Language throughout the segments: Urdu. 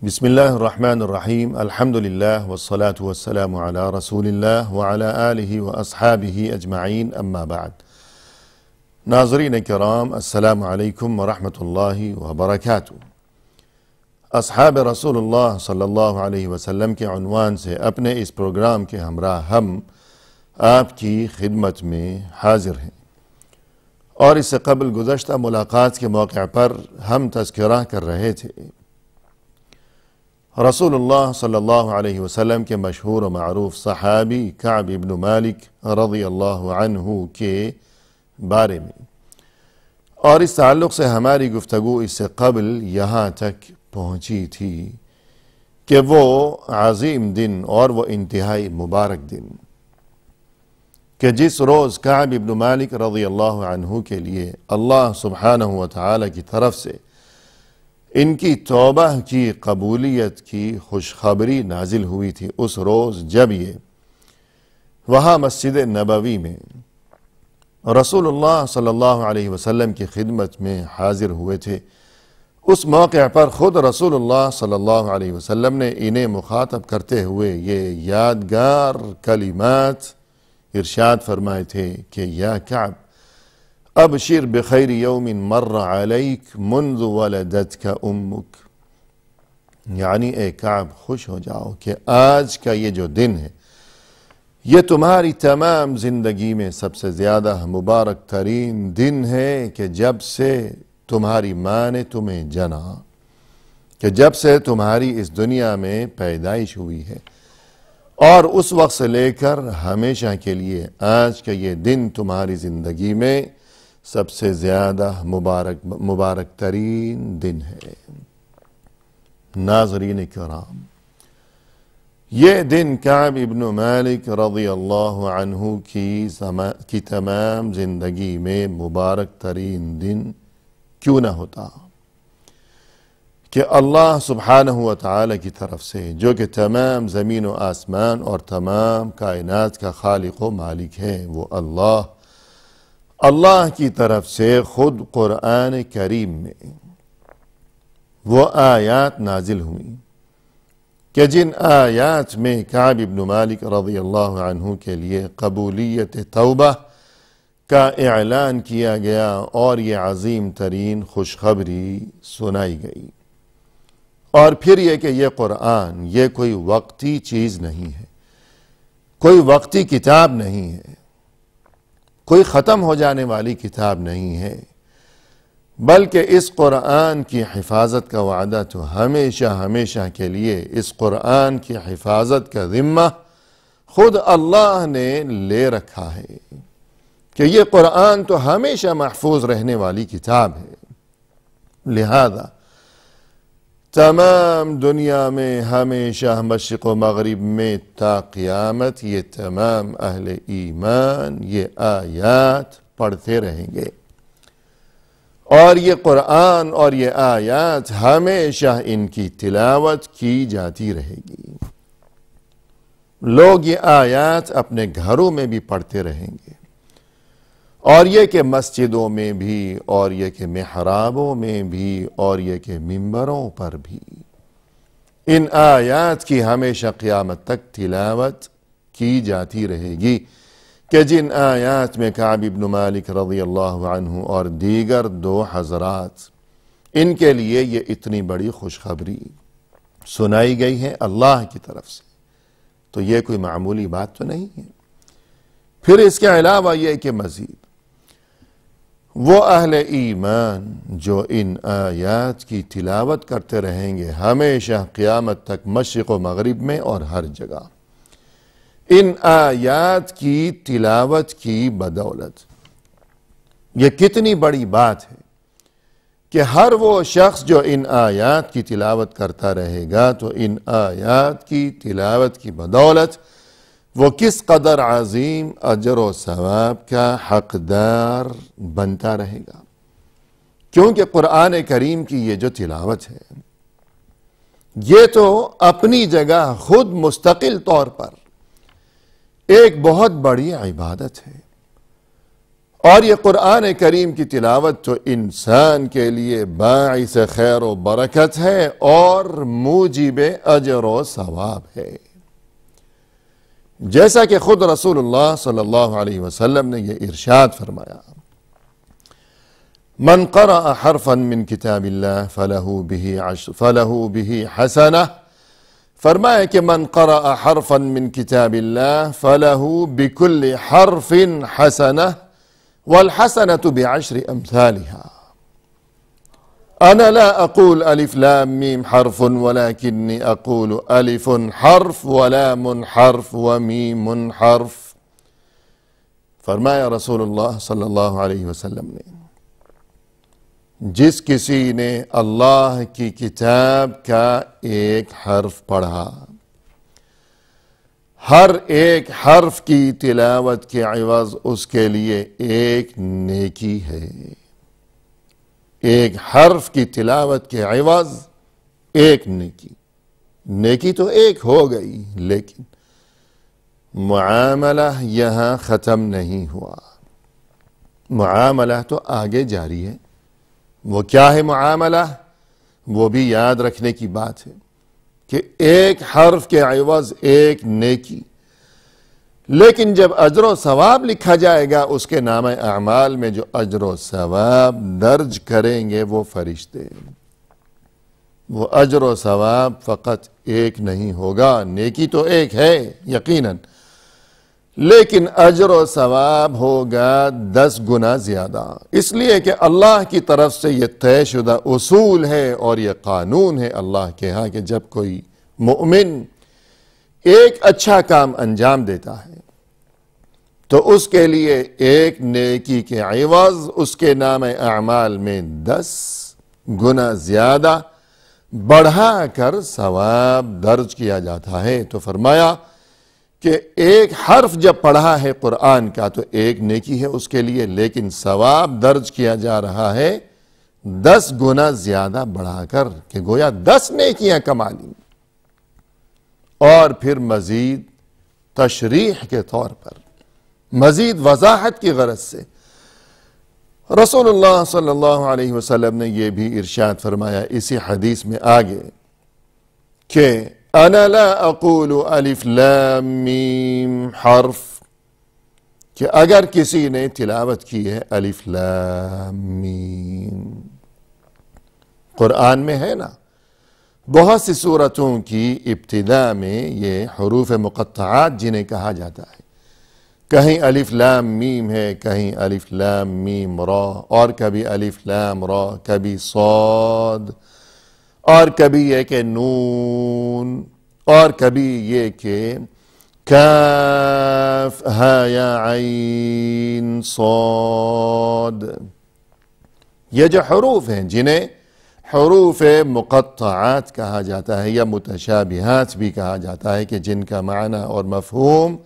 بسم اللہ الرحمن الرحیم الحمدللہ والصلاة والسلام علی رسول اللہ وعلی آلہ واصحابہ اجمعین اما بعد۔ ناظرین کرام، السلام علیکم ورحمۃ اللہ وبرکاتہ۔ اصحاب رسول اللہ صلی اللہ علیہ وسلم کے عنوان سے اپنے اس پروگرام کے ہمراہ ہم آپ کی خدمت میں حاضر ہیں، اور اس سے قبل گزشتہ ملاقات کے موقع پر ہم تذکرہ کر رہے تھے رسول اللہ صلی اللہ علیہ وسلم کے مشہور و معروف صحابی کعب بن مالک رضی اللہ عنہ کے بارے میں، اور اس تعلق سے ہماری گفتگو اس سے قبل یہاں تک پہنچی تھی کہ وہ عظیم دن اور وہ انتہائی مبارک دن کہ جس روز کعب بن مالک رضی اللہ عنہ کے لیے اللہ سبحانہ وتعالی کی طرف سے ان کی توبہ کی قبولیت کی خوشخبری نازل ہوئی تھی، اس روز جب یہ وہاں مسجد نبوی میں رسول اللہ صلی اللہ علیہ وسلم کی خدمت میں حاضر ہوئے تھے، اس موقع پر خود رسول اللہ صلی اللہ علیہ وسلم نے انہیں مخاطب کرتے ہوئے یہ یادگار کلمات ارشاد فرمائے تھے کہ یا کعب ابشر بخیر یوم مر علیک منذ ولدتک امک، یعنی اے کعب خوش ہو جاؤ کہ آج کا یہ جو دن ہے یہ تمہاری تمام زندگی میں سب سے زیادہ مبارک ترین دن ہے کہ جب سے تمہاری ماں نے تمہیں جنا، کہ جب سے تمہاری اس دنیا میں پیدائش ہوئی ہے، اور اس وقت سے لے کر ہمیشہ کے لیے آج کا یہ دن تمہاری زندگی میں سب سے زیادہ مبارک ترین دن ہے۔ ناظرین کرام، یہ دن کعب ابن مالک رضی اللہ عنہ کی تمام زندگی میں مبارک ترین دن کیوں نہ ہوتا کہ اللہ سبحانہ وتعالی کی طرف سے، جو کہ تمام زمین و آسمان اور تمام کائنات کا خالق و مالک ہے، وہ اللہ کی طرف سے خود قرآن کریم میں وہ آیات نازل ہوئیں کہ جن آیات میں کعب بن مالک رضی اللہ عنہ کے لیے قبولیت توبہ کا اعلان کیا گیا اور یہ عظیم ترین خوشخبری سنائی گئی۔ اور پھر یہ کہ یہ قرآن یہ کوئی وقتی چیز نہیں ہے، کوئی وقتی کتاب نہیں ہے، کوئی ختم ہو جانے والی کتاب نہیں ہے، بلکہ اس قرآن کی حفاظت کا وعدہ تو ہمیشہ کے لیے اس قرآن کی حفاظت کا ذمہ خود اللہ نے لے رکھا ہے کہ یہ قرآن تو ہمیشہ محفوظ رہنے والی کتاب ہے۔ لہذا تمام دنیا میں ہمیشہ مشرق و مغرب میں تا قیامت یہ تمام اہل ایمان یہ آیات پڑھتے رہیں گے، اور یہ قرآن اور یہ آیات ہمیشہ ان کی تلاوت کی جاتی رہے گی۔ لوگ یہ آیات اپنے گھروں میں بھی پڑھتے رہیں گے، اور یہ کہ مسجدوں میں بھی، اور یہ کہ محرابوں میں بھی، اور یہ کہ ممبروں پر بھی ان آیات کی ہمیشہ قیامت تک تلاوت کی جاتی رہے گی کہ جن آیات میں کعب بن مالک رضی اللہ عنہ اور دیگر دو حضرات ان کے لیے یہ اتنی بڑی خوشخبری سنائی گئی ہے اللہ کی طرف سے، تو یہ کوئی معمولی بات تو نہیں ہے۔ پھر اس کے علاوہ یہ کہ مزید وہ اہل ایمان جو ان آیات کی تلاوت کرتے رہیں گے ہمیشہ قیامت تک مشرق و مغرب میں اور ہر جگہ، ان آیات کی تلاوت کی بدولت یہ کتنی بڑی بات ہے کہ ہر وہ شخص جو ان آیات کی تلاوت کرتا رہے گا تو ان آیات کی تلاوت کی بدولت وہ کس قدر عظیم اجر و ثواب کا حقدار بنتا رہے گا، کیونکہ قرآن کریم کی یہ جو تلاوت ہے یہ تو اپنی جگہ خود مستقل طور پر ایک بہت بڑی عبادت ہے، اور یہ قرآن کریم کی تلاوت تو انسان کے لیے باعث خیر و برکت ہے اور موجب اجر و ثواب ہے، جیسا کہ خود رسول اللہ صلی اللہ علیہ وسلم نے یہ ارشاد فرمایا، من قرأ حرفا من کتاب اللہ فلہ بہ حسنہ، فرمایا کہ من قرأ حرفا من کتاب اللہ فلہ بکل حرف حسنہ والحسنة بعشر أمثالها. أنا لا أقول ألف لام ميم حرف ولكني أقول ألف حرف ولام حرف وميم حرف. فرمایا رسول اللہ صلی اللہ علیہ وسلم نے، جس کسی نے اللہ کی کتاب کا ایک حرف پڑھا، ہر ایک حرف کی تلاوت کے عوض اس کے لیے ایک نیکی ہے، ایک حرف کی تلاوت کے عوض ایک نیکی. نیکی تو ایک ہو گئی، لیکن معاملہ یہاں ختم نہیں ہوا، معاملہ تو آگے جاری ہے. وہ کیا ہے معاملہ؟ وہ بھی یاد رکھنے کی بات ہے کہ ایک حرف کے عوض ایک نیکی، لیکن جب اجر و ثواب لکھا جائے گا اس کے نامہ اعمال میں جو اجر و ثواب درج کریں گے وہ فرشتے، وہ اجر و ثواب فقط ایک نہیں ہوگا. نیکی تو ایک ہے یقیناً، لیکن اجر و ثواب ہوگا 10 گنا زیادہ، اس لیے کہ اللہ کی طرف سے یہ طے شدہ اصول ہے اور یہ قانون ہے اللہ کے ہاں کہ جب کوئی مومن ایک اچھا کام انجام دیتا ہے تو اس کے لیے ایک نیکی کے عوض اس کے نام اعمال میں 10 گنا زیادہ بڑھا کر ثواب درج کیا جاتا ہے. تو فرمایا کہ ایک حرف جب پڑھا ہے قرآن کا تو ایک نیکی ہے اس کے لیے، لیکن ثواب درج کیا جا رہا ہے 10 گنا زیادہ بڑھا کر، کہ گویا 10 نیکیاں کما لی. اور پھر مزید تشریح کے طور پر، مزید وضاحت کی غرض سے رسول اللہ صلی اللہ علیہ وسلم نے یہ بھی ارشاد فرمایا اسی حدیث میں آگے کہ انا لا اقول الف لام میم حرف، کہ اگر کسی نے تلاوت کی ہے الف لام میم، قرآن میں ہے نا بہت سی سورتوں کی ابتدا میں یہ حروف مقطعات جنہیں کہا جاتا ہے، کہیں الف لام میم ہے، کہیں الف لام میم را، اور کبھی الف لام را، کبھی صاد، اور کبھی یہ کہ نون، اور کبھی یہ کہ کاف ہا یا عین صاد. یہ جو حروف ہیں جنہیں حروف مقطعات کہا جاتا ہے یا متشابہات بھی کہا جاتا ہے، کہ جن کا معنی اور مفہوم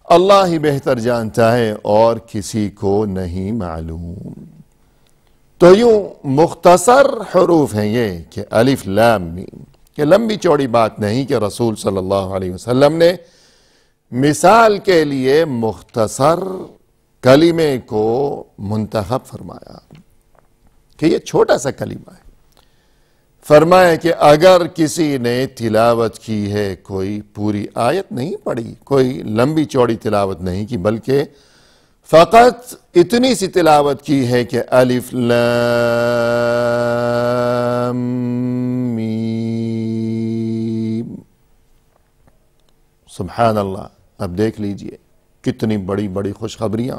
اللہ ہی بہتر جانتا ہے اور کسی کو نہیں معلوم. تو یوں مختصر حروف ہیں یہ کہ الف لام میم، کہ لمبی چوڑی بات نہیں کہ رسول صلی اللہ علیہ وسلم نے مثال کے لیے مختصر کلمے کو منتخب فرمایا کہ یہ چھوٹا سا کلمہ ہے. فرمایا کہ اگر کسی نے تلاوت کی ہے، کوئی پوری آیت نہیں پڑھی، کوئی لمبی چوڑی تلاوت نہیں کی، بلکہ فقط اتنی سی تلاوت کی ہے کہ الف لام میم. سبحان اللہ. اب دیکھ لیجئے کتنی بڑی بڑی خوشخبریاں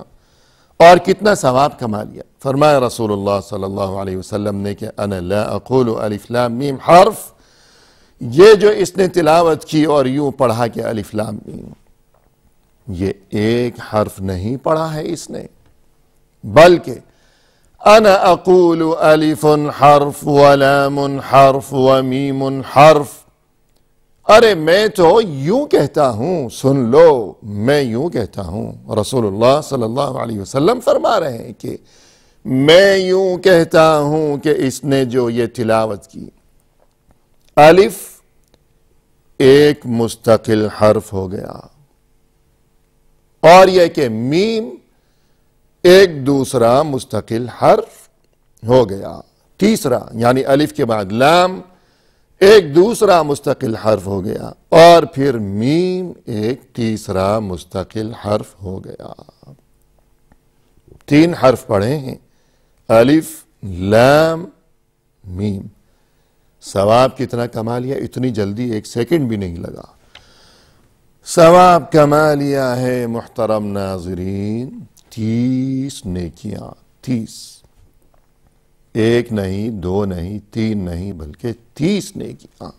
اور کتنا ثواب کما لیا. فرمایا رسول اللہ صلی اللہ علیہ وسلم نے کہ انا لا اقول الف لام میم حرف، یہ جو اس نے تلاوت کی اور یوں پڑھا کہ الف لام میم، یہ ایک حرف نہیں پڑھا ہے اس نے، بلکہ انا اقول الف حرف ولام حرف ومیم حرف. ارے میں تو یوں کہتا ہوں، سن لو، میں یوں کہتا ہوں. رسول اللہ صلی اللہ علیہ وسلم فرما رہے ہیں کہ میں یوں کہتا ہوں کہ اس نے جو یہ تلاوت کی، الف ایک مستقل حرف ہو گیا، اور یہ کہ میم ایک دوسرا مستقل حرف ہو گیا. تیسرا یعنی الف کے بعد لام ایک دوسرا مستقل حرف ہو گیا اور پھر میم ایک تیسرا مستقل حرف ہو گیا. 3 حرف پڑھے ہیں، الف لام میم. ثواب کتنا کما لیا، اتنی جلدی 1 سیکنڈ بھی نہیں لگا. ثواب کما لیا ہے محترم ناظرین 30 نیکیاں. 30، 1 نہیں 2 نہیں 3 نہیں بلکہ 30 نیکیاں.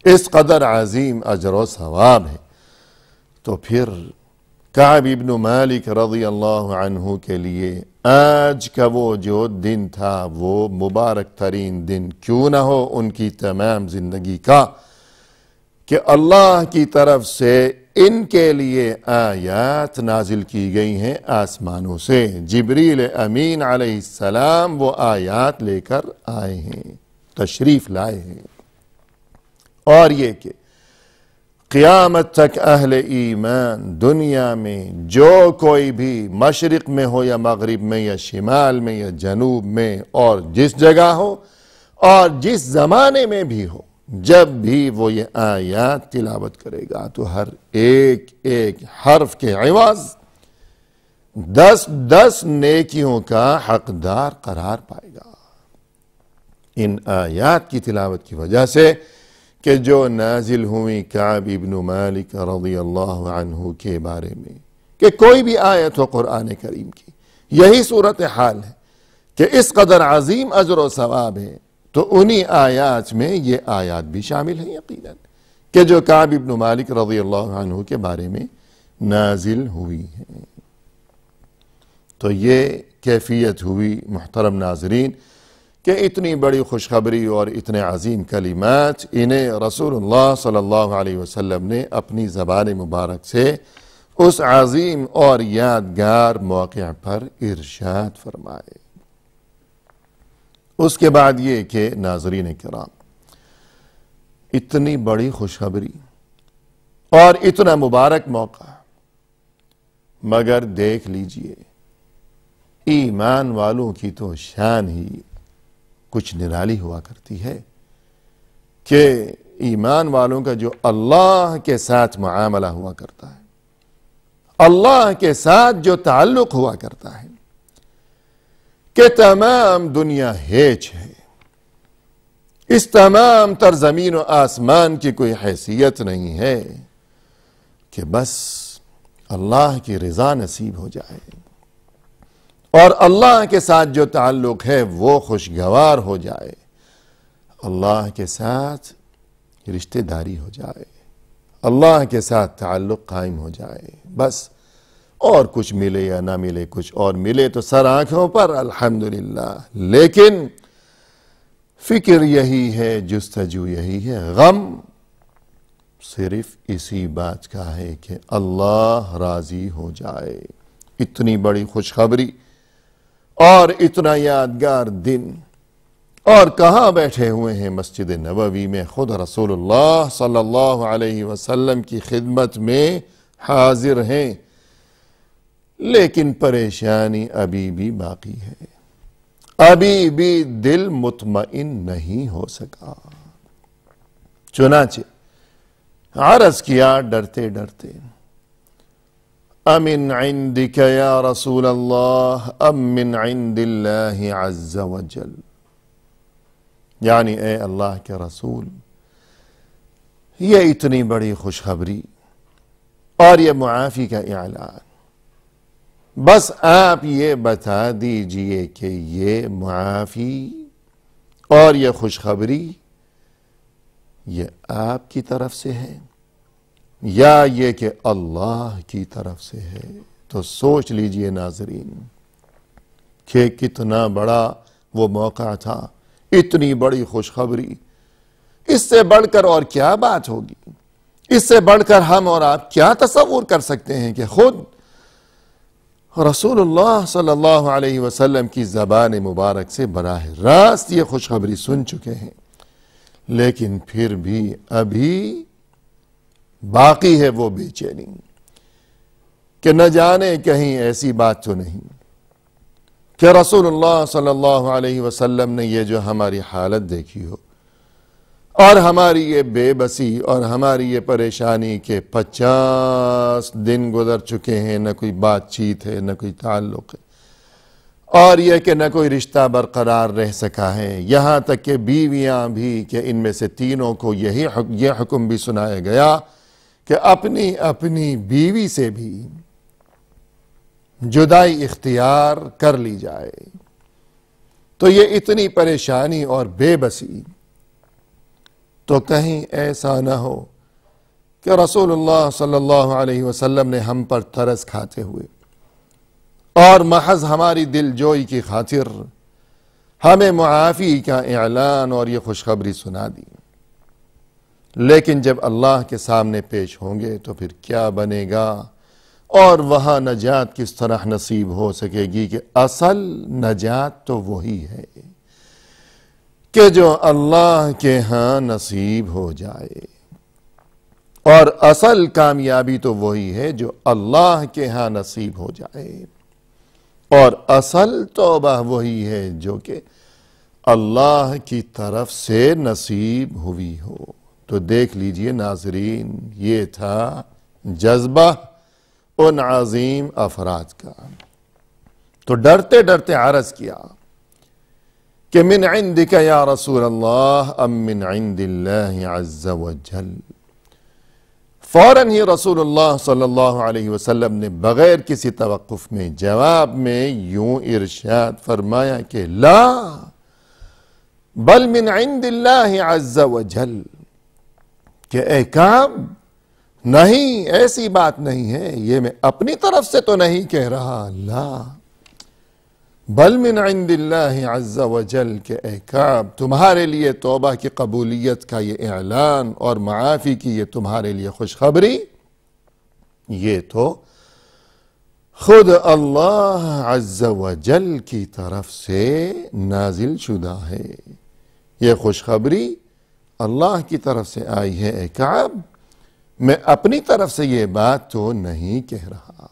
اس قدر عظیم اجر و ثواب ہے. تو پھر کعب ابن مالک رضی اللہ عنہ کے لیے آج کا وہ جو دن تھا وہ مبارک ترین دن کیوں نہ ہو ان کی تمام زندگی کا، کہ اللہ کی طرف سے ان کے لیے آیات نازل کی گئی ہیں آسمانوں سے. جبریل امین علیہ السلام وہ آیات لے کر آئے ہیں، تشریف لائے ہیں. اور یہ کہ قیامت تک اہل ایمان دنیا میں جو کوئی بھی مشرق میں ہو یا مغرب میں یا شمال میں یا جنوب میں اور جس جگہ ہو اور جس زمانے میں بھی ہو، جب بھی وہ یہ آیات تلاوت کرے گا تو ہر ایک ایک حرف کے عوض 10 نیکیوں کا حقدار قرار پائے گا. ان آیات کی تلاوت کی وجہ سے کہ جو نازل ہوئی کعب ابن مالک رضی اللہ عنہ کے بارے میں، کہ کوئی بھی آیت ہو قرآن کریم کی یہی صورتحال ہے کہ اس قدر عظیم اجر و ثواب ہے. تو انہی آیات میں یہ آیات بھی شامل ہیں یقیناً کہ جو کعب ابن مالک رضی اللہ عنہ کے بارے میں نازل ہوئی ہیں. تو یہ کیفیت ہوئی محترم ناظرین کہ اتنی بڑی خوشخبری اور اتنے عظیم کلمات انہیں رسول اللہ صلی اللہ علیہ وسلم نے اپنی زبان مبارک سے اس عظیم اور یادگار موقع پر ارشاد فرمائے. اس کے بعد یہ کہ ناظرین کرام، اتنی بڑی خوشخبری اور اتنا مبارک موقع، مگر دیکھ لیجئے ایمان والوں کی تو شان ہی کچھ نرالی ہوا کرتی ہے کہ ایمان والوں کا جو اللہ کے ساتھ معاملہ ہوا کرتا ہے، اللہ کے ساتھ جو تعلق ہوا کرتا ہے، کہ تمام دنیا ہیچ ہے، اس تمام تر زمین و آسمان کی کوئی حیثیت نہیں ہے کہ بس اللہ کی رضا نصیب ہو جائے اور اللہ کے ساتھ جو تعلق ہے وہ خوشگوار ہو جائے، اللہ کے ساتھ رشتہ داری ہو جائے، اللہ کے ساتھ تعلق قائم ہو جائے. بس اور کچھ ملے یا نہ ملے، کچھ اور ملے تو سر آنکھوں پر الحمدللہ. لیکن فکر یہی ہے، جستجو یہی ہے، غم صرف اسی بات کا ہے کہ اللہ راضی ہو جائے. اتنی بڑی خوشخبری اور اتنا یادگار دن، اور کہاں بیٹھے ہوئے ہیں مسجد نبوی میں، خود رسول اللہ صلی اللہ علیہ وسلم کی خدمت میں حاضر ہیں، لیکن پریشانی ابھی بھی باقی ہے، ابھی بھی دل مطمئن نہیں ہو سکا. چنانچہ عرض کیا ڈرتے ڈرتے، امن عندک یا رسول اللہ ام من عند اللہ عز وجل، یعنی اے اللہ کے رسول، یہ اتنی بڑی خوشخبری اور یہ معافی کا اعلان، بس آپ یہ بتا دیجئے کہ یہ معافی اور یہ خوشخبری یہ آپ کی طرف سے ہے یا یہ کہ اللہ کی طرف سے ہے. تو سوچ لیجئے ناظرین کہ کتنا بڑا وہ موقع تھا، اتنی بڑی خوشخبری. اس سے بڑھ کر اور کیا بات ہوگی، اس سے بڑھ کر ہم اور آپ کیا تصور کر سکتے ہیں کہ خود رسول اللہ صلی اللہ علیہ وسلم کی زبان مبارک سے براہ راست یہ خوشخبری سن چکے ہیں، لیکن پھر بھی ابھی باقی ہے وہ بے چینی کہ نہ جانے کہیں ایسی بات تو نہیں کہ رسول اللہ صلی اللہ علیہ وسلم نے یہ جو ہماری حالت دیکھی ہو اور ہماری یہ بے بسی اور ہماری یہ پریشانی کہ 50 دن گزر چکے ہیں، نہ کوئی بات چیت ہے، نہ کوئی تعلق ہے، اور یہ کہ نہ کوئی رشتہ برقرار رہ سکا ہے، یہاں تک کہ بیویاں بھی، کہ ان میں سے تینوں کو یہ حکم بھی سنایا گیا کہ اپنی اپنی بیوی سے بھی جدائی اختیار کر لی جائے۔ تو یہ اتنی پریشانی اور بے بسی، تو کہیں ایسا نہ ہو کہ رسول اللہ صلی اللہ علیہ وسلم نے ہم پر ترس کھاتے ہوئے اور محض ہماری دل جوئی کی خاطر ہمیں معافی کا اعلان اور یہ خوشخبری سنا دی، لیکن جب اللہ کے سامنے پیش ہوں گے تو پھر کیا بنے گا، اور وہاں نجات کس طرح نصیب ہو سکے گی؟ کہ اصل نجات تو وہی ہے کہ جو اللہ کے ہاں نصیب ہو جائے، اور اصل کامیابی تو وہی ہے جو اللہ کے ہاں نصیب ہو جائے، اور اصل توبہ وہی ہے جو کہ اللہ کی طرف سے نصیب ہوئی ہو۔ تو دیکھ لیجئے ناظرین، یہ تھا جذبہ ان عظیم افراد کا۔ تو ڈرتے ڈرتے عرض کیا کہ من عندک یا رسول اللہ ام من عند اللہ عز وجل۔ فوراً ہی رسول اللہ صلی اللہ علیہ وسلم نے بغیر کسی توقف میں جواب میں یوں ارشاد فرمایا کہ لا بل من عند اللہ عز وجل، کہ اے کعب نہیں، ایسی بات نہیں ہے، یہ میں اپنی طرف سے تو نہیں کہہ رہا، لا بل من عند اللہ عز وجل، کہ اے کعب تمہارے لیے توبہ کی قبولیت کا یہ اعلان اور معافی کی یہ تمہارے لیے خوشخبری، یہ تو خود اللہ عز وجل کی طرف سے نازل شدہ ہے، یہ خوشخبری اللہ کی طرف سے آئی ہے اے کعب، میں اپنی طرف سے یہ بات تو نہیں کہہ رہا۔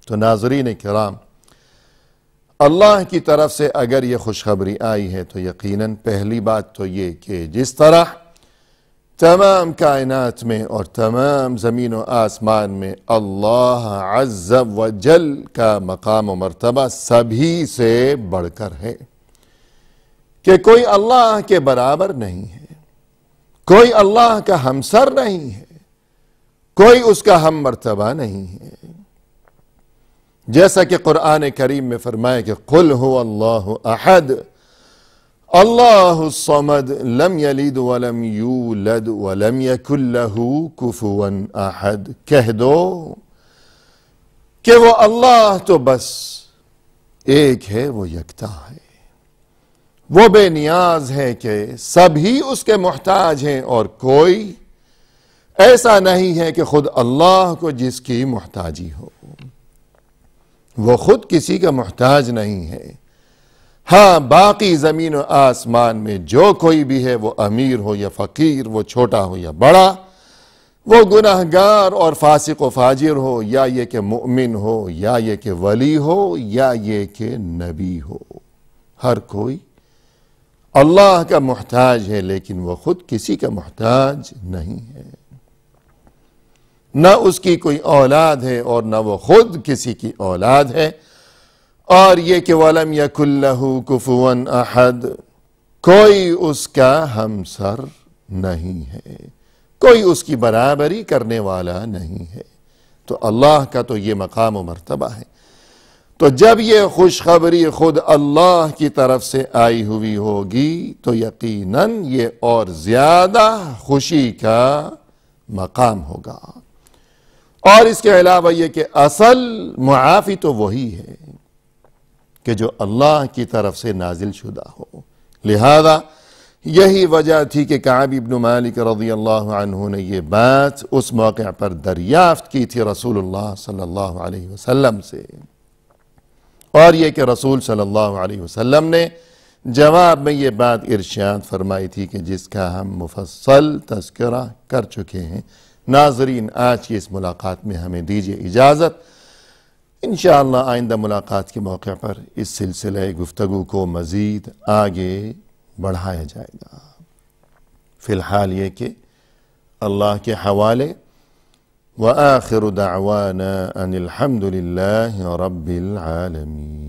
تو ناظرین کرام، اللہ کی طرف سے اگر یہ خوشخبری آئی ہے تو یقیناً پہلی بات تو یہ کہ جس طرح تمام کائنات میں اور تمام زمین و آسمان میں اللہ عز وجل کا مقام و مرتبہ سبھی سے بڑھ کر ہے، کہ کوئی اللہ کے برابر نہیں ہے، کوئی اللہ کا ہمسر نہیں ہے، کوئی اس کا ہم مرتبہ نہیں ہے، جیسا کہ قرآن کریم میں فرمایا کہ قل هو اللہ احد اللہ الصمد لم یلد ولم یولد ولم یکن له کفوا احد، کہہ دو کہ وہ اللہ تو بس ایک ہے، وہ یکتا ہے، وہ بے نیاز ہے کہ سبھی اس کے محتاج ہیں، اور کوئی ایسا نہیں ہے کہ خود اللہ کو جس کی محتاجی ہو، وہ خود کسی کا محتاج نہیں ہے۔ ہاں باقی زمین و آسمان میں جو کوئی بھی ہے، وہ امیر ہو یا فقیر، وہ چھوٹا ہو یا بڑا، وہ گناہگار اور فاسق و فاجر ہو، یا یہ کہ مؤمن ہو، یا یہ کہ ولی ہو، یا یہ کہ نبی ہو، ہر کوئی اللہ کا محتاج ہے، لیکن وہ خود کسی کا محتاج نہیں ہے، نہ اس کی کوئی اولاد ہے اور نہ وہ خود کسی کی اولاد ہے، اور یہ کہ وَلَمْ يَكُنْ لَهُ كُفُوًا أَحَدٌ، کوئی اس کا ہمسر نہیں ہے، کوئی اس کی برابری کرنے والا نہیں ہے۔ تو اللہ کا تو یہ مقام و مرتبہ ہے۔ تو جب یہ خوشخبری خود اللہ کی طرف سے آئی ہوئی ہوگی تو یقیناً یہ اور زیادہ خوشی کا مقام ہوگا، اور اس کے علاوہ یہ کہ اصل معافی تو وہی ہے کہ جو اللہ کی طرف سے نازل شدہ ہو۔ لہذا یہی وجہ تھی کہ کعب بن مالک رضی اللہ عنہ نے یہ بات اس موقع پر دریافت کی تھی رسول اللہ صلی اللہ علیہ وسلم سے، اور یہ کہ رسول صلی اللہ علیہ وسلم نے جواب میں یہ بات ارشاد فرمائی تھی کہ جس کا ہم مفصل تذکرہ کر چکے ہیں۔ ناظرین، آج کی اس ملاقات میں ہمیں دیجیے اجازت انشاءاللہ آئندہ ملاقات کے موقع پر اس سلسلہ گفتگو کو مزید آگے بڑھایا جائے گا۔ فی الحال یہ کہ اللہ کے حوالے وآخر دعوانا ان الحمد للہ رب العالمین۔